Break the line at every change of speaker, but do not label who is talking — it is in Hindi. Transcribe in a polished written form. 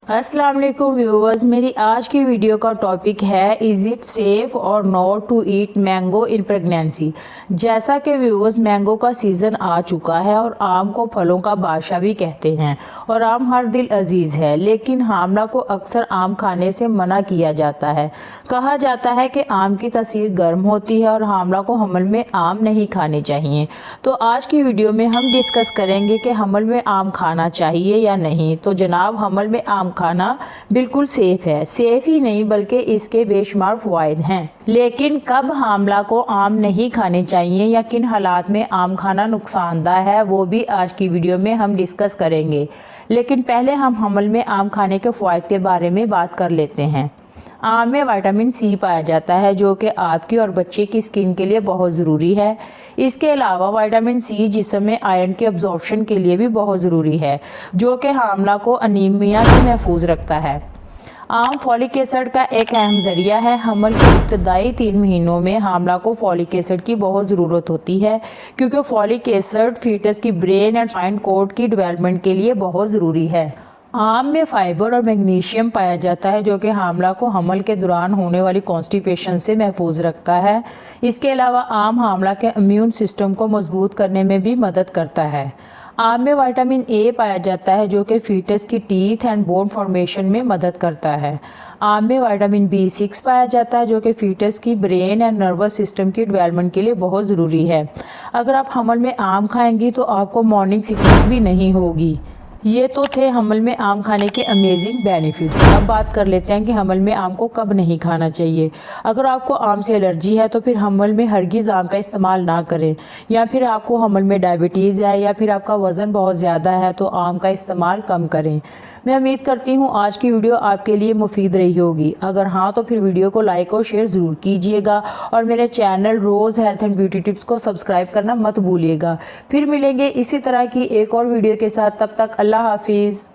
अस्सलाम वालेकुम व्यूअर्स, मेरी आज की वीडियो का टॉपिक है इज़ इट सेफ़ और not to eat mango in pregnancy. जैसा कि व्यूअर्स मैंगो का सीज़न आ चुका है और आम को फलों का बादशाह भी कहते हैं और आम हर दिल अजीज़ है, लेकिन हामला को अक्सर आम खाने से मना किया जाता है। कहा जाता है कि आम की तासीर गर्म होती है और हामला को हमल में आम नहीं खाने चाहिए। तो आज की वीडियो में हम डिस्कस करेंगे कि हमल में आम खाना चाहिए या नहीं। तो जनाब, हमल में आम खाना बिल्कुल सेफ है। सेफ ही नहीं बल्कि इसके बेशुमार फ़वाइद हैं। लेकिन कब हामला को आम नहीं खाने चाहिए या किन हालात में आम खाना नुकसानदा है, वो भी आज की वीडियो में हम डिस्कस करेंगे। लेकिन पहले हम हमल में आम खाने के फ़वाइद के बारे में बात कर लेते हैं। आम में विटामिन सी पाया जाता है जो कि आपकी और बच्चे की स्किन के लिए बहुत ज़रूरी है। इसके अलावा विटामिन सी जिस्म में आयरन के अब्जॉर्प्शन के लिए भी बहुत ज़रूरी है, जो कि हामला को अनीमिया से महफूज रखता है। आम फॉलिक एसिड का एक अहम ज़रिया है। हमल के इब्तदाई 3 महीनों में हामला को फॉलिक एसिड की बहुत ज़रूरत होती है, क्योंकि फॉलिक एसिड फीटस की ब्रेन एंड स्पाइन कोड की डेवलपमेंट के लिए बहुत ज़रूरी है। आम में फाइबर और मैग्नीशियम पाया जाता है, जो कि हामला को हमल के दौरान होने वाली कॉन्स्टिपेशन से महफूज रखता है। इसके अलावा आम हामला के इम्यून सिस्टम को मजबूत करने में भी मदद करता है। आम में विटामिन ए पाया जाता है जो कि फीटस की टीथ एंड बोन फॉर्मेशन में मदद करता है। आम में विटामिन B6 पाया जाता है जो कि फीटस की ब्रेन एंड नर्वस सिस्टम की डेवलपमेंट के लिए बहुत ज़रूरी है। अगर आप हमल में आम खाएंगी तो आपको मॉर्निंग सिकनेस भी नहीं होगी। ये तो थे हमल में आम खाने के अमेजिंग बेनिफिट्स। अब बात कर लेते हैं कि हमल में आम को कब नहीं खाना चाहिए। अगर आपको आम से एलर्जी है तो फिर हमल में हरगिज़ आम का इस्तेमाल ना करें, या फिर आपको हमल में डायबिटीज़ है या फिर आपका वज़न बहुत ज़्यादा है तो आम का इस्तेमाल कम करें। मैं उम्मीद करती हूँ आज की वीडियो आपके लिए मुफीद रही होगी। अगर हाँ तो फिर वीडियो को लाइक और शेयर ज़रूर कीजिएगा और मेरे चैनल रोज़ हेल्थ एंड ब्यूटी टिप्स को सब्सक्राइब करना मत भूलिएगा। फिर मिलेंगे इसी तरह की एक और वीडियो के साथ। तब तक अल्लाह हाफिज़।